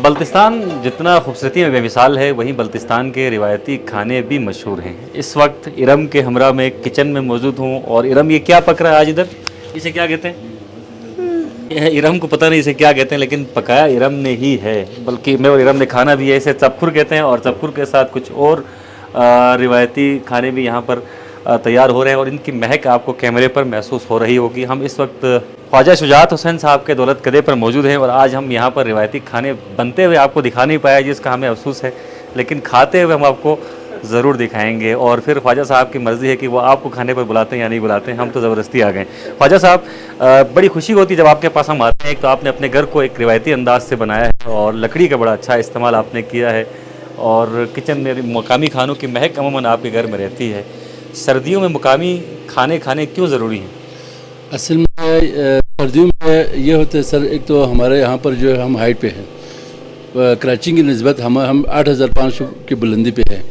बल्तिस्तान जितना खूबसूरती में बेमिसाल है, वहीं बल्तिस्तान के रिवायती खाने भी मशहूर हैं। इस वक्त इरम के हमरा में किचन में मौजूद हूँ और इरम ये क्या पक रहा है आज इधर? इसे क्या कहते हैं? यह इरम को पता नहीं इसे क्या कहते हैं, लेकिन पकाया इरम ने ही है। बल्कि मैं और इरम ने खाना भी है। इसे चपखुर कहते हैं और चपखुर के साथ कुछ और रिवायती खाने भी यहाँ पर तैयार हो रहे हैं और इनकी महक आपको कैमरे पर महसूस हो रही होगी। हम इस वक्त ख्वाजा शुजात हुसैन साहब के दौलत कदे पर मौजूद हैं और आज हम यहाँ पर रिवायती खाने बनते हुए आपको दिखा नहीं पाया, जिसका हमें अफसोस है, लेकिन खाते हुए हम आपको ज़रूर दिखाएंगे। और फिर ख्वाजा साहब की मर्ज़ी है कि वो आपको खाने पर बुलाते हैं या नहीं बुलाते हैं। हम तो ज़बरदस्ती आ गए। ख्वाजा साहब, बड़ी खुशी होती है जब आपके पास हम आते हैं। एक तो आपने अपने घर को एक रिवायती अंदाज से बनाया है और लकड़ी का बड़ा अच्छा इस्तेमाल आपने किया है और किचन में मकामी खानों की महक अमूमन आपके घर में रहती है। सर्दियों में मकामी खाने खाने क्यों ज़रूरी हैं? असल में सर्दियों में ये होता है सर, एक तो हमारे यहाँ पर जो है हम हाइट पे हैं, कराची की निस्बत हम 8500 की बुलंदी पे हैं।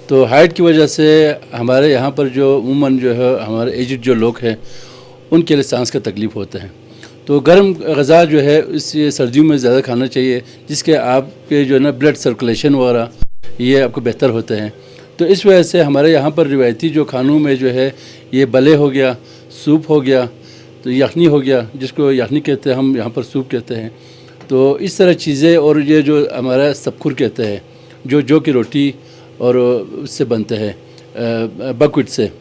तो हाइट की वजह से हमारे यहाँ पर जो अमूमन जो है हमारे एजड जो लोग हैं उनके लिए सांस का तकलीफ़ होता है। तो गर्म ग़ज़ा जो है इस सर्दियों में ज़्यादा खाना चाहिए, जिसके आपके जो है ना ब्लड सर्कुलेशन वगैरह ये आपको बेहतर होते हैं। तो इस वजह से हमारे यहाँ पर रिवायती जो खानों में जो है ये बले हो गया, सूप हो गया, तो यखनी हो गया, जिसको यखनी कहते हैं, हम यहाँ पर सूप कहते हैं। तो इस तरह चीज़ें, और ये जो हमारा सबखुर कहते हैं जो की रोटी और उससे बनते हैं बकविट से।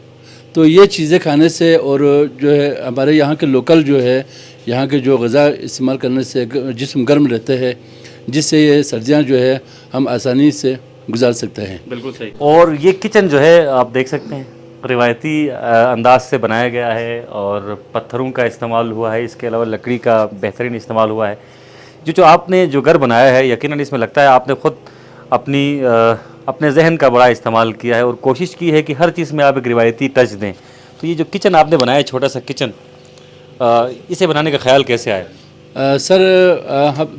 तो ये चीज़ें खाने से और जो है हमारे यहाँ के लोकल जो है यहाँ के जो ग़ज़ा इस्तेमाल करने से जिस्म गर्म रहते हैं, जिससे ये सर्दियाँ जो है हम आसानी से गुजार सकते हैं। बिल्कुल सही। और ये किचन जो है आप देख सकते हैं रिवायती अंदाज से बनाया गया है और पत्थरों का इस्तेमाल हुआ है, इसके अलावा लकड़ी का बेहतरीन इस्तेमाल हुआ है। जो आपने जो घर बनाया है, यकीनन इसमें लगता है आपने ख़ुद अपने जहन का बड़ा इस्तेमाल किया है और कोशिश की है कि हर चीज़ में आप एक रिवायती टच दें। तो ये जो किचन आपने बनाया है, छोटा सा किचन, इसे बनाने का ख्याल कैसे आया? सर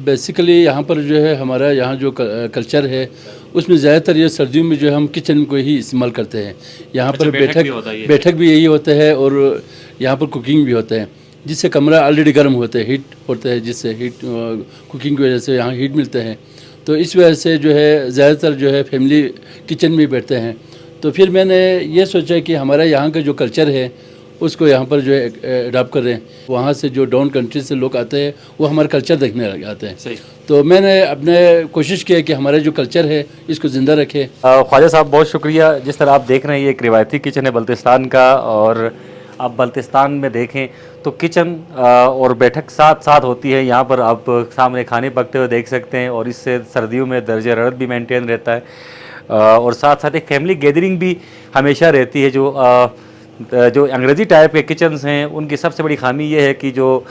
बेसिकली यहाँ पर जो है हमारा यहाँ जो कल्चर है उसमें ज़्यादातर ये सर्दियों में जो है हम किचन को ही इस्तेमाल करते हैं। यहाँ पर बैठक भी यही होता है और यहाँ पर कुकिंग भी होता है, जिससे कमरा ऑलरेडी गर्म होता है, हीट होता है, जिससे हीट कुकिंग की वजह से यहाँ हीट मिलते हैं। तो इस वजह से जो है ज़्यादातर जो है फैमिली किचन में बैठते हैं। तो फिर मैंने ये सोचा कि हमारा यहाँ का जो कल्चर है उसको यहाँ पर जो है अडॉप्ट कर रहे हैं। वहाँ से जो डाउन कंट्री से लोग आते हैं वो हमारा कल्चर देखने लग आते हैं। सही। तो मैंने अपने कोशिश की है कि हमारा जो कल्चर है इसको ज़िंदा रखें। ख्वाजा साहब, बहुत शुक्रिया। जिस तरह आप देख रहे हैं ये एक रिवायती किचन है बल्तिस्तान का, और आप बल्तिस्तान में देखें तो किचन और बैठक साथ साथ होती है। यहाँ पर आप सामने खाने पकते हुए देख सकते हैं और इससे सर्दियों में दर्जे हरारत भी मेंटेन रहता है और साथ साथ एक फैमिली गैदरिंग भी हमेशा रहती है। जो अंग्रेज़ी टाइप के किचन्स हैं उनकी सबसे बड़ी खामी ये है कि जो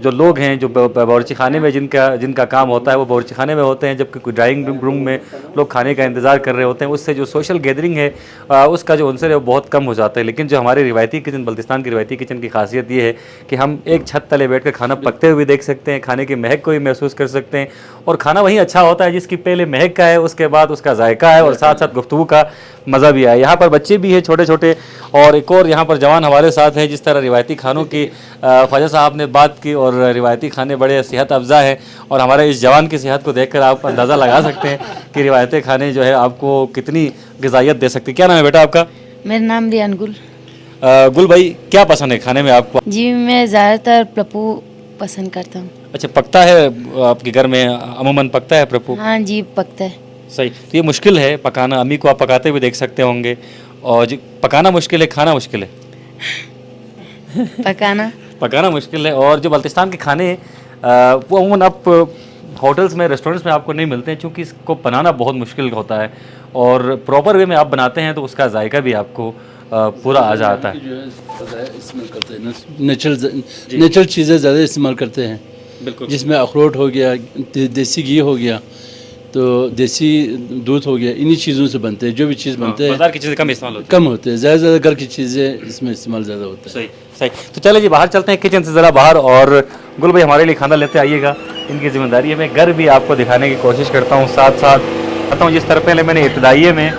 लोग हैं जो बावर्ची खाने में जिनका काम होता है वो बावर्ची खाने में होते हैं, जबकि कोई ड्राइंग रूम में लोग खाने का इंतज़ार कर रहे होते हैं। उससे जो सोशल गैदरिंग है उसका जो अंसर है वो बहुत कम हो जाता है। लेकिन जो हमारे रिवायती किचन, बल्तिस्तान की रिवायती किचन की खासियत ये है कि हम एक छत तले बैठकर खाना पकते हुए देख सकते हैं, खाने की महक को भी महसूस कर सकते हैं और खाना वही अच्छा होता है जिसकी पहले महक का है, उसके बाद उसका जायका है और साथ साथ गुफ्तगू का मज़ा भी आया। यहाँ पर बच्चे भी हैं छोटे छोटे और एक और यहाँ पर जवान हमारे साथ हैं। जिस तरह रिवायती खानों की ख्वाजा साहब ने बात की और रिवायती खाने बड़े सेहत अफ़ज़ा हैं और हमारे इस जवान की सेहत को देखकर आप अंदाज़ा लगा सकते हैं कि रिवायती खाने जो है आपको कितनी ग़िज़ाइयत दे सकती है। क्या नाम है बेटा आपका? मेरा नाम रियान गुल। गुल भाई, क्या पसंद है खाने में आपको? जी, मैं ज़्यादातर पप्पू पसंद करता हूँ। अच्छा, पकता है आपके घर में? अमूमन पकता है पप्पू? हाँ जी, पकता है। सही। तो ये मुश्किल है पकाना, अम्मी को आप पकाते हुए देख सकते होंगे। और पकाना मुश्किल है, खाना मुश्किल है? पकाना मुश्किल है। और जो बल्तिस्तान के खाने वो अमूमन आप होटल्स में, रेस्टोरेंट्स में आपको नहीं मिलते हैं, क्योंकि इसको बनाना बहुत मुश्किल होता है और प्रॉपर वे में आप बनाते हैं तो उसका जायका भी आपको पूरा आ जाता है। इस्तेमाल करते हैं नेचुरल चीज़ें ज़्यादा इस्तेमाल करते हैं। बिल्कुल। जिसमें अखरोट हो गया, देसी घी हो गया, तो देसी दूध हो गया, इन्हीं चीज़ों से बनते हैं। जो भी चीज़ बनते हैं बाजार की चीज़ें कम इस्तेमाल होती कम होते हैं, ज़्यादा घर की चीज़ें इसमें इस्तेमाल ज़्यादा होता है। सही सही। तो चले जी बाहर चलते हैं किचन से ज़रा बाहर, और गुल भाई हमारे लिए खाना लेते आइएगा, इनकी जिम्मेदारी है। मैं घर भी आपको दिखाने की कोशिश करता हूँ, साथ साथ आता हूँ। जिस तरह पहले मैंने इब्तदाइये में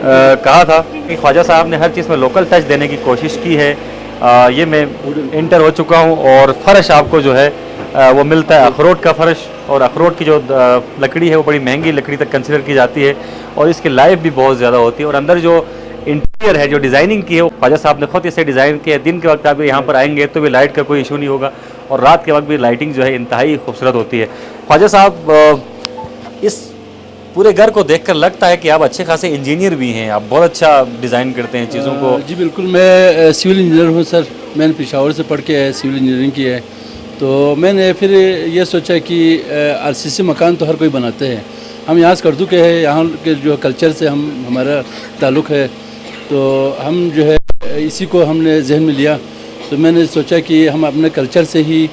कहा था कि ख्वाजा साहब ने हर चीज़ में लोकल टच देने की कोशिश की है। ये मैं इंटर हो चुका हूँ, और फ़र्श आपको जो है वो मिलता है अखरोट का फ़र्श, और अखरोट की जो लकड़ी है वो बड़ी महंगी लकड़ी तक कंसिडर की जाती है, और इसकी लाइफ भी बहुत ज़्यादा होती है। और अंदर जो इंटीरियर है, जो डिज़ाइनिंग की है, वो ख्वाजा साहब ने खुद इसे डिज़ाइन किया है। दिन के वक्त आप यहाँ पर आएंगे तो भी लाइट का कोई इशू नहीं होगा, और रात के वक्त भी लाइटिंग जो है इंतहाई खूबसूरत होती है। ख्वाजा साहब, इस पूरे घर को देखकर लगता है कि आप अच्छे खासे इंजीनियर भी हैं, आप बहुत अच्छा डिज़ाइन करते हैं चीज़ों को। जी बिल्कुल, मैं सिविल इंजीनियर हूँ सर। मैंने पेशावर से पढ़ के सिविल इंजीनियरिंग की है। तो मैंने फिर ये सोचा कि आरसीसी मकान तो हर कोई बनाते हैं, हम यहाँ से करदू के हैं, यहाँ के जो कल्चर से हमारा ताल्लुक़ है, तो हम जो है इसी को हमने जहन में लिया। तो मैंने सोचा कि हम अपने कल्चर से ही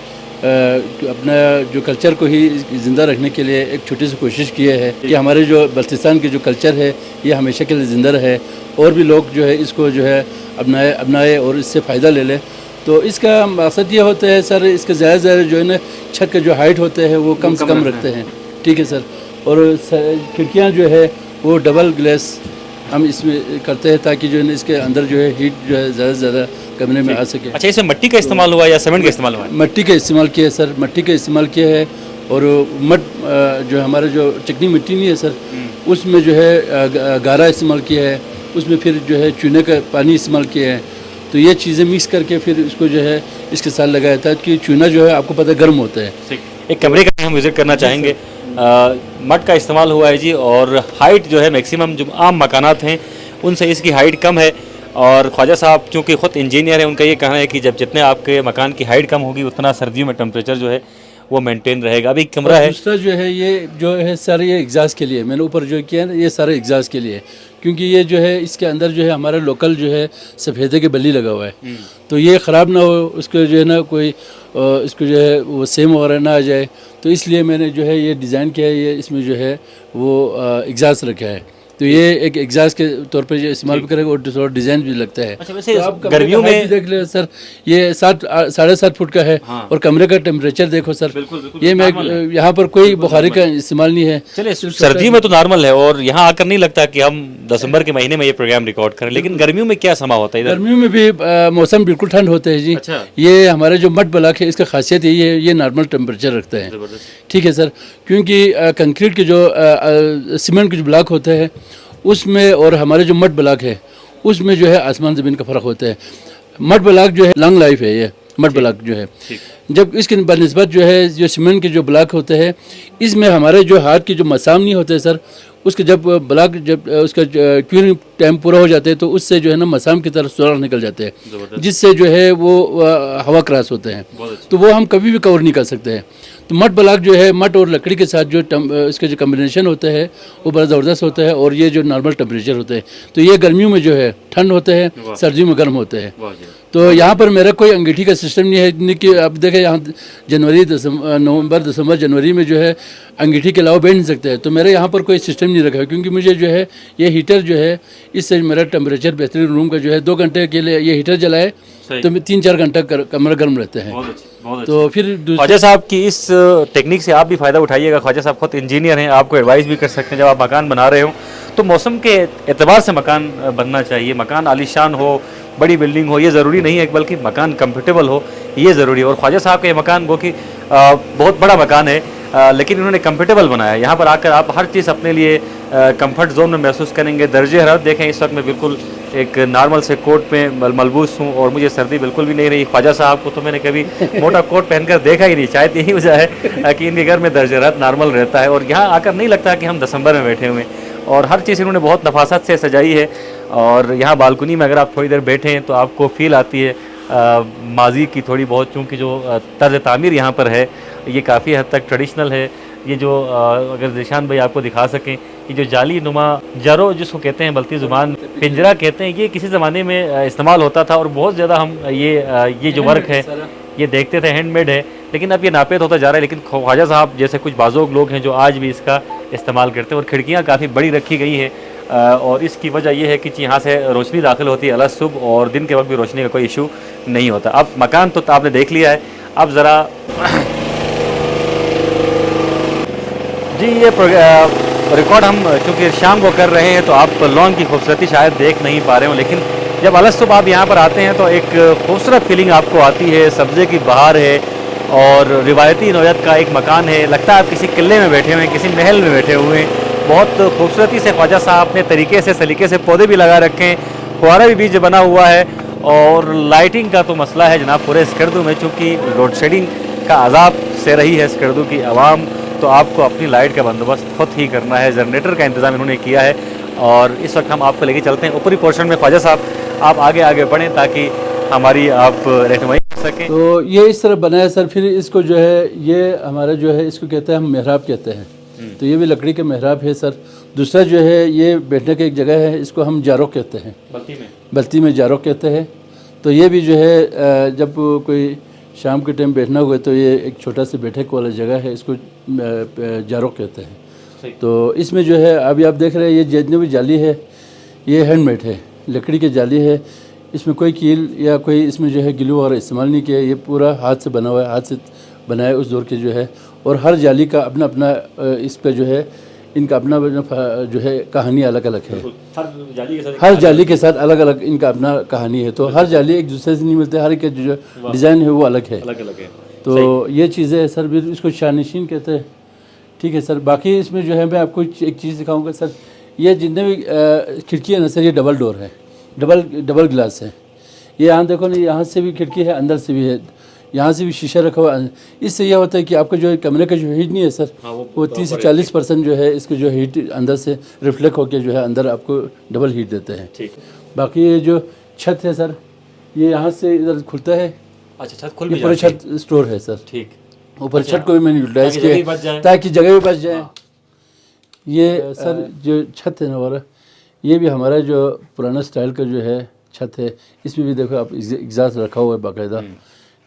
अपना जो कल्चर को ही ज़िंदा रखने के लिए एक छोटी सी कोशिश की है कि हमारे जो बल्तिस्तान की जो कल्चर है ये हमेशा के लिए ज़िंदा रहे, और भी लोग जो है इसको जो है अपनाए और इससे फ़ायदा ले लें। तो इसका मकसद ये होता है सर, इसके ज़्यादा जो है ना छत के जो हाइट होते हैं वो कम से कम रखते हैं, ठीक है सर। और खिड़कियाँ जो है वो डबल ग्लास हम इसमें करते हैं, ताकि जो है इसके अंदर जो है हीट जो है ज़्यादा से ज़्यादा कमरे में आ सके। अच्छा, इसमें मिट्टी का इस्तेमाल हुआ या सीमेंट का इस्तेमाल हुआ? मिट्टी का इस्तेमाल किया है सर, मिट्टी का इस्तेमाल किया है। और जो हमारा जो चिकनी मिट्टी नहीं है सर, उसमें जो है गारा इस्तेमाल किया है, उसमें फिर जो है चूने का पानी इस्तेमाल किया है। तो ये चीज़ें मिक्स करके फिर इसको जो है इसके साथ लगाया था कि चूना जो है आपको पता है गर्म होता है। एक कमरे का हम विज़िट करना चाहेंगे। मड का इस्तेमाल हुआ है जी, और हाइट जो है मैक्सिमम जो आम मकानात हैं उनसे इसकी हाइट कम है। और ख्वाजा साहब चूँकि ख़ुद इंजीनियर हैं, उनका ये कहना है कि जब जितने आपके मकान की हाइट कम होगी उतना सर्दियों में टेम्परेचर जो है वो मेंटेन रहेगा। अभी कमरा है दूसरा जो है ये जो है सारे ये एग्जास्ट के लिए मैंने ऊपर जो किया है ना, ये सारे एग्जास्ट के लिए, क्योंकि ये जो है इसके अंदर जो है हमारा लोकल जो है सफ़ेदे के बल्ली लगा हुआ है, तो ये ख़राब ना हो, उसको जो है ना कोई इसको जो है वो सेम वगैरह ना आ जाए, तो इसलिए मैंने जो है ये डिज़ाइन किया है। ये इसमें जो है वो एग्जास्ट रखा है, तो ये एक एग्जास्ट के तौर पे जो इस्तेमाल भी करेगा, और थोड़ा डिज़ाइन भी लगता है। अच्छा, वैसे तो आप गर्मियों में देख ले सर, ये 7.5 फुट का है। हाँ। और कमरे का टेम्परेचर देखो सर, बिल्कुल, ये मैं यहाँ पर कोई बुखारी का इस्तेमाल नहीं है। चलिए, सर्दी में तो नॉर्मल है, और यहाँ आकर नहीं लगता कि हम दिसंबर के महीने में ये प्रोग्राम रिकॉर्ड करें, लेकिन गर्मियों में क्या समा होता है इधर? गर्मियों में भी मौसम बिल्कुल ठंड होता है जी। अच्छा। ये हमारे जो मड ब्लॉक है इसका खासियत यही है, ये नॉर्मल टेम्परेचर रखता है, ठीक है सर। क्योंकि कंक्रीट के जो सीमेंट के जो ब्लॉक होते हैं उसमें और हमारे जो मड ब्लॉक है उसमें जो है आसमान ज़मीन का फ़र्क होता है। मड ब्लॉक जो है लॉन्ग लाइफ है, ये मड ब्लॉक जो है, जब इसके बनिस्बत जो है जो सीमेंट के जो ब्लॉक होते हैं इसमें हमारे जो हाथ की जो मसाम नहीं होते सर, उसके जब ब्लॉक जब उसका क्यूरिंग टाइम पूरा हो जाता है तो उससे जो है ना मसाम की तरफ सुराख निकल जाते हैं, जिससे जो है वो हवा क्रॉस होते हैं, तो वो हम कभी भी कवर नहीं कर सकते हैं। तो मड ब्लॉक जो है मड और लकड़ी के साथ जो इसका जो कम्बिनेशन होता है वो बड़ा ज़बरदस्त होता है, और ये जो नॉर्मल टेम्परेचर होता है, तो ये गर्मियों में जो है ठंड होते हैं, सर्दियों में गर्म होते हैं। तो यहाँ पर मेरा कोई अंगीठी का सिस्टम नहीं है, नहीं कि आप देखें यहाँ नवंबर दिसंबर जनवरी में जो है अंगीठी के अलावा बैठ नहीं सकते हैं, तो मेरे यहाँ पर कोई सिस्टम नहीं रखा है, क्योंकि मुझे जो है ये हीटर जो है इससे मेरा टेम्परेचर बेहतरीन रूम का जो है 2 घंटे के लिए ये हीटर जलाए तो 3-4 घंटा कमरा गर्म रहते हैं। तो फिर ख्वाजा साहब की इस टेक्निक से आप भी फ़ायदा उठाइएगा। ख्वाजा साहब खुद इंजीनियर हैं, आपको एडवाइस भी कर सकते हैं। जब आप मकान बना रहे हो तो मौसम के एतबार से मकान बनना चाहिए। मकान आलीशान हो, बड़ी बिल्डिंग हो, ये ज़रूरी नहीं है, बल्कि मकान कंफर्टेबल हो ये ज़रूरी है। और ख्वाजा साहब का ये मकान वो कि बहुत बड़ा मकान है, लेकिन इन्होंने कंफर्टेबल बनाया है। यहाँ पर आकर आप हर चीज़ अपने लिए कंफर्ट जोन में महसूस करेंगे। दर्जे हरारत देखें, इस वक्त मैं बिल्कुल एक नॉर्मल से कोट में मलबूस हूँ और मुझे सर्दी बिल्कुल भी नहीं रही। ख्वाजा साहब को तो मैंने कभी मोटा कोट पहनकर देखा ही नहीं। शायद यही वजह है कि इनके घर में दर्जे हरारत नॉर्मल रहता है, और यहाँ आकर नहीं लगता कि हम दिसंबर में बैठे हुए हैं। और हर चीज़ इन्होंने बहुत नफासत से सजाई है। और यहाँ बालकनी में अगर आप थोड़ी देर बैठे हैं तो आपको फील आती है माजी की थोड़ी बहुत, चूँकि जो तर्ज तामीर यहाँ पर है ये काफ़ी हद तक ट्रेडिशनल है। ये जो अगर निशान भाई आपको दिखा सकें, ये जो जाली नुमा जरो जिसको कहते हैं बल्ती ज़ुबान पिंजरा कहते हैं, ये किसी ज़माने में इस्तेमाल होता था, और बहुत ज़्यादा हम ये जो वर्क है ये देखते थे, हैंडमेड है। लेकिन अब ये नापेद होता जा रहा है। लेकिन ख्वाजा साहब जैसे कुछ बाज़ोग लोग हैं जो आज भी इसका इस्तेमाल करते हैं। और खिड़कियाँ काफ़ी बड़ी रखी गई हैं और इसकी वजह यह है कि यहाँ से रोशनी दाखिल होती है अलग सुबह, और दिन के वक्त भी रोशनी का कोई इशू नहीं होता। अब मकान तो आपने देख लिया है, अब ज़रा जी ये रिकॉर्ड हम चूँकि शाम को कर रहे हैं तो आप लॉन की खूबसूरती शायद देख नहीं पा रहे हो, लेकिन जब अलग सुबह आप यहाँ पर आते हैं तो एक खूबसूरत फीलिंग आपको आती है। सब्ज़े की बहार है और रिवायती नौयत का एक मकान है। लगता है आप किसी किले में बैठे हुए हैं, किसी महल में बैठे हुए हैं। बहुत खूबसूरती से ख्वाजा साहब अपने तरीके से सलीके से पौधे भी लगा रखे हैं, फुहारा भी बीच बना हुआ है। और लाइटिंग का तो मसला है जनाब पूरे स्कर्दू में, चूँकि लोड शेडिंग का अजाब से रही है स्कर्दू की आवाम, तो आपको अपनी लाइट का बंदोबस्त खुद ही करना है। जनरेटर का इंतज़ाम इन्होंने किया है और इस वक्त हम आपको लेके चलते हैं ऊपरी पोर्शन में। ख्वाजा साहब आप आगे आगे बढ़ें ताकि हमारी आप रहनुमाई कर सकें। तो ये इस तरह बनाया सर। फिर इसको जो है ये हमारा जो है इसको कहते हैं हम मेहराब कहते हैं। तो ये भी लकड़ी का मेहराब है सर। दूसरा जो है ये बैठने की एक जगह है, इसको हम जारो कहते हैं, बल्ती में जारो कहते हैं। तो ये भी जो है जब कोई शाम के टाइम बैठना हुआ तो ये एक छोटा सा बैठक वाला जगह है, इसको जारो कहते हैं। तो इसमें जो है अभी आप देख रहे हैं ये जितनी भी जाली है ये हैंडमेड है, लकड़ी की जाली है। इसमें कोई कील या कोई इसमें जो है गिलू वगैरह इस्तेमाल नहीं किया, ये पूरा हाथ से बना हुआ है, हाथ से बनाया उस दौर के जो है। और हर जाली का अपना अपना इस पर जो है इनका अपना जो है कहानी अलग अलग है। हर जाली के साथ अलग अलग इनका अपना कहानी है। तो हर जाली एक दूसरे से नहीं मिलते, हर एक जो डिज़ाइन है वो अलग है। तो ये चीज़ें है सर। फिर इसको शानिशीन कहते हैं, ठीक है सर। बाकी इसमें जो है मैं आपको एक चीज़ दिखाऊंगा सर। ये जितने भी खिड़की है ना सर, ये डबल डोर है, डबल ग्लास है। ये यहाँ देखो ना, यहाँ से भी खिड़की है, अंदर से भी है, यहाँ से भी शीशा रखा हुआ है। इससे यह होता है कि आपका जो कमरे का जो हीट नहीं है सर, वो 30 से 40% जो है इसके जो हीट अंदर से रिफ्लेक्ट होकर जो है अंदर आपको डबल हीट देते हैं। बाकी ये जो छत है सर, ये यहाँ से इधर खुलता है। अच्छा, छत खुल ये पूरा छत स्टोर है सर। ठीक, ऊपर छत को भी मैंने यूटिलाइज किया ताकि जगह भी बच जाए। ये सर जो छत है ना हमारा, ये भी हमारा जो पुराना स्टाइल का जो है छत है। इसमें भी देखो आप एग्जास्ट रखा हुआ है बाकायदा,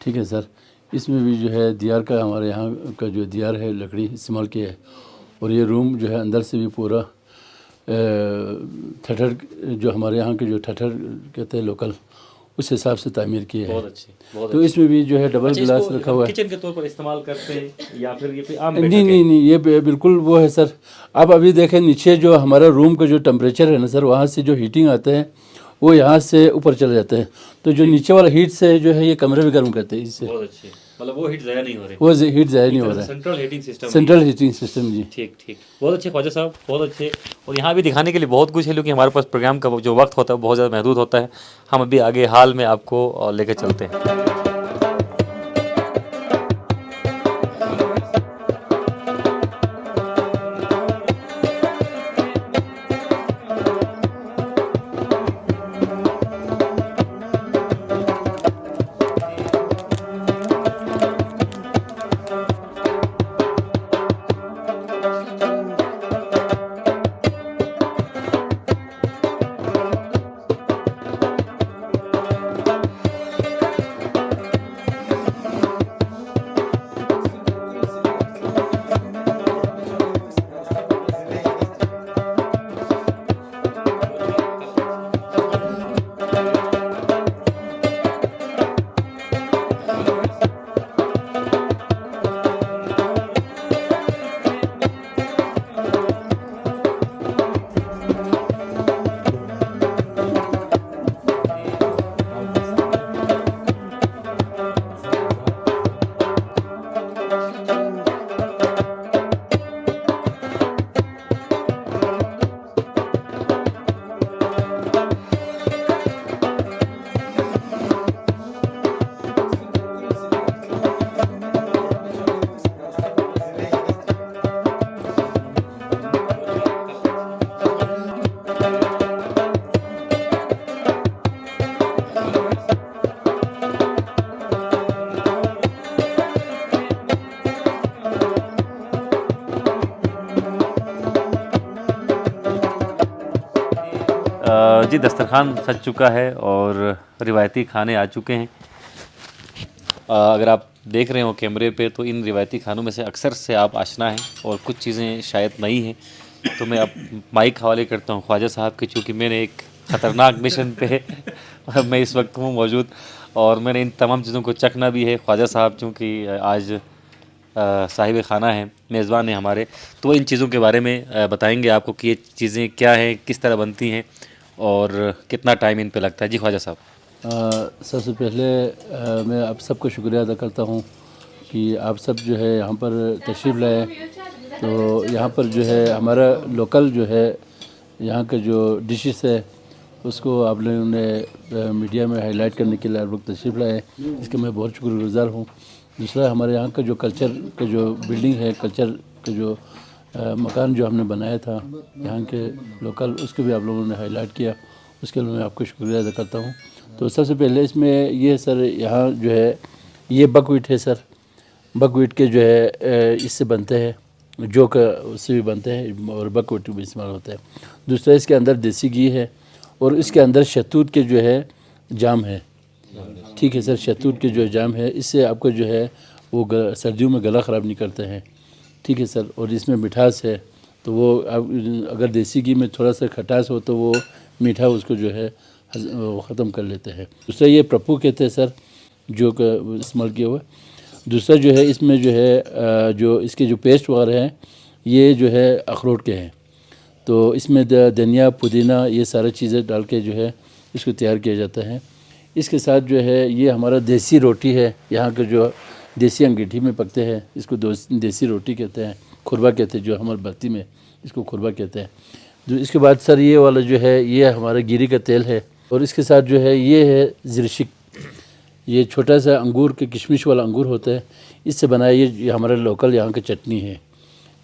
ठीक है सर। इसमें भी जो है दियार का, हमारे यहाँ का जो दियार है लकड़ी इस्तेमाल किया है। और ये रूम जो है अंदर से भी पूरा ठठर, जो हमारे यहाँ के जो ठठर कहते हैं लोकल, उस हिसाब से तामीर की है। तो इसमें भी जो है डबल ग्लास रखा हुआ है। किचन के तौर पर इस्तेमाल करते हैं या फिर ये आम? नहीं, ये बिल्कुल वो है सर। आप अभी देखें नीचे जो हमारा रूम का जो टेम्परेचर है ना सर, वहाँ से जो हीटिंग आते हैं वो यहाँ से ऊपर चले जाते हैं। तो जो नीचे वाला हीट से जो है ये कमरे में गर्म करते हैं इससे। बहुत अच्छे, मतलब वो हीट ज़ाया नहीं हो रही, वो हीट ज़ाया नहीं हो रहा है। Central heating system, central heating system जी। ठीक, बहुत अच्छे ख्वाजा साहब, बहुत अच्छे। और यहाँ भी दिखाने के लिए बहुत कुछ है, क्योंकि हमारे पास प्रोग्राम का जो वक्त होता है बहुत ज़्यादा महदूद होता है। हम अभी आगे हाल में आपको लेकर चलते हैं। जी दस्तरखान सज चुका है और रिवायती खाने आ चुके हैं। अगर आप देख रहे हो कैमरे पे, तो इन रिवायती खानों में से अक्सर से आप आशना हैं और कुछ चीज़ें शायद नई हैं। तो मैं अब माइक हवाले करता हूँ ख्वाजा साहब के, चूँकि मैंने एक ख़तरनाक मिशन पे मैं इस वक्त हूँ मौजूद और मैंने इन तमाम चीज़ों को चखना भी है। ख्वाजा साहब चूँकि आज साहिब खाना हैं, मेज़बान हैं हमारे, तो इन चीज़ों के बारे में बताएंगे आपको कि ये चीज़ें क्या हैं, किस तरह बनती हैं और कितना टाइम इन पे लगता है। जी ख्वाजा साहब। सबसे पहले मैं आप सबको शुक्रिया अदा करता हूँ कि आप सब जो है यहाँ पर तशरीफ़ लाए। तो यहाँ पर जो है हमारा लोकल जो है यहाँ का जो डिशेस है उसको आप लोगों ने मीडिया में हाईलाइट करने के लिए आप लोग तशरीफ़ लाए, इसका मैं बहुत शुक्रगुज़ार हूँ। दूसरा, हमारे यहाँ का जो कल्चर का जो बिल्डिंग है, कल्चर का जो मकान जो हमने बनाया था यहाँ के लोकल, उसको भी आप लोगों ने हाईलाइट किया, उसके लिए मैं आपको शुक्रिया अदा करता हूँ। तो सबसे पहले इसमें ये सर, यहाँ जो है ये बकव्हीट है सर, बकव्हीट के जो है इससे बनते हैं, जो का उससे भी बनते हैं और बकव्हीट भी इस्तेमाल होता है। दूसरा, इसके अंदर देसी घी है और इसके अंदर शहतूत के जो है जाम है। ठीक है सर, शहतूत के जो जाम है, इससे आपको जो है वो सर्दियों में गला ख़राब नहीं करते हैं। ठीक है सर, और इसमें मिठास है, तो वो अगर देसी घी में थोड़ा सा खटास हो तो वो मीठा उसको जो है वो ख़त्म कर लेते हैं। दूसरा, ये प्रपू कहते हैं सर, जो का इस्तेमाल किया हुआ। दूसरा जो है इसमें जो है जो इसके जो पेस्ट वगैरह हैं ये जो है अखरोट के हैं। तो इसमें धनिया, पुदीना, ये सारी चीज़ें डाल के जो है इसको तैयार किया जाता है। इसके साथ जो है ये हमारा देसी रोटी है, यहाँ का जो देसी अंगीठी में पकते हैं, इसको देसी रोटी कहते हैं, खुरबा कहते हैं, जो हमारे बस्ती में इसको खुरबा कहते हैं। जो इसके बाद सर ये वाला जो है ये हमारा गिरी का तेल है और इसके साथ जो है ये है ज़िरशिक, ये छोटा सा अंगूर के किशमिश वाला अंगूर होता है, इससे बनाया ये हमारा लोकल यहाँ का चटनी है,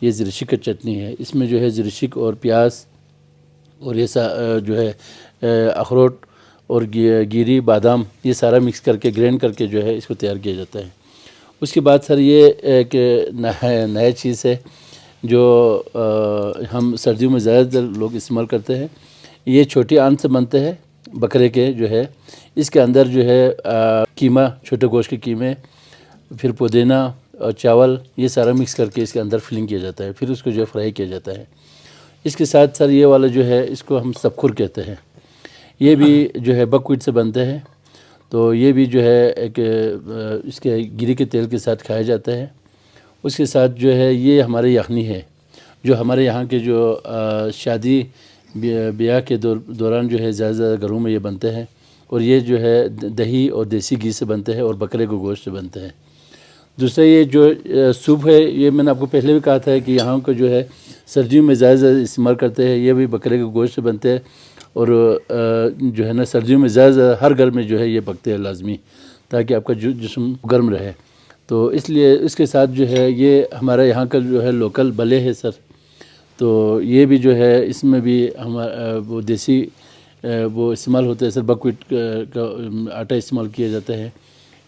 ये ज़िरशिक का चटनी है। इसमें जो है ज़िरशिक और प्याज और ये जो है अखरोट और गिरी, बादाम, ये सारा मिक्स करके ग्राइंड करके जो है इसको तैयार किया जाता है। उसके बाद सर ये एक नया चीज़ है जो हम सर्दियों में ज़्यादातर लोग इस्तेमाल करते हैं। ये छोटी आंत से बनते हैं बकरे के जो है, इसके अंदर जो है कीमा, छोटे गोश्त के कीमे, फिर पुदीना और चावल, ये सारा मिक्स करके इसके अंदर फिलिंग किया जाता है, फिर उसको जो है फ्राई किया जाता है। इसके साथ सर ये वाला जो है इसको हम सबखुर कहते हैं, ये भी जो है बकव्हीट से बनते हैं। तो ये भी जो है एक इसके गिरी के तेल के साथ खाया जाता है। उसके साथ जो है ये हमारे यखनी है, जो हमारे यहाँ के जो शादी ब्याह के दौरान जो है ज़्यादा घरों में ये बनते हैं और ये जो है दही और देसी घी से बनते हैं और बकरे के गोश्त से बनते हैं। दूसरा, ये जो सूप है, ये मैंने आपको पहले भी कहा था कि यहाँ को जो है सर्दियों में ज़्यादा इस्तेमाल करते हैं, ये भी बकरे के गोश्त से बनते हैं और जो है ना सर्दियों में ज़्यादा हर घर में जो है ये पकते हैं लाजमी, ताकि आपका जिस्म गर्म रहे। तो इसलिए इसके साथ जो है ये हमारा यहाँ का जो है लोकल बले है सर, तो ये भी जो है इसमें भी हमारा वो देसी वो इस्तेमाल होता है सर, बकव्हीट का आटा इस्तेमाल किया जाता है।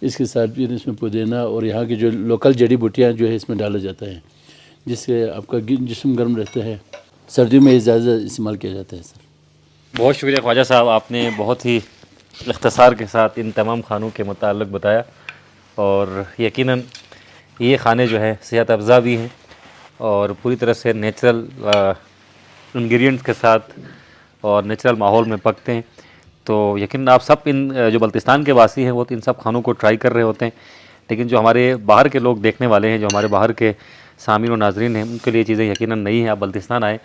इसके साथ भी इसमें पुदीना और यहाँ की जो लोकल जड़ी बूटियाँ जो है इसमें डाला जाता है, जिससे आपका जिस्म गर्म रहता है। सर्दियों में ज़्यादा इस्तेमाल किया जाता है सर। बहुत शुक्रिया ख्वाजा साहब, आपने बहुत ही इख्तिसार के साथ इन तमाम खानों के मुताल्लिक़ बताया और यकीनन ये खाने जो है सेहत अफ़ज़ा भी हैं और पूरी तरह से नेचुरल इंग्रेडिएंट्स के साथ और नेचुरल माहौल में पकते हैं। तो यकीनन आप सब इन जो बल्तिस्तान के वासी हैं वो तो इन सब खानों को ट्राई कर रहे होते हैं, लेकिन जो हमारे बाहर के लोग देखने वाले हैं, जो हमारे बाहर के सामीन और नाजरीन हैं, उनके लिए चीज़ें यकीनन नई हैं। आप बल्तिस्तान आए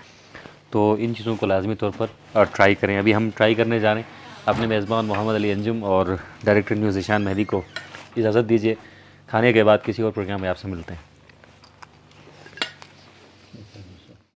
तो इन चीज़ों को लाजमी तौर पर ट्राई करें। अभी हम ट्राई करने जा रहे हैं। अपने मेज़बान मोहम्मद अली अंजुम और डायरेक्टर न्यूज़ ईशान मेहदी को इजाज़त दीजिए। खाने के बाद किसी और प्रोग्राम में आपसे मिलते हैं।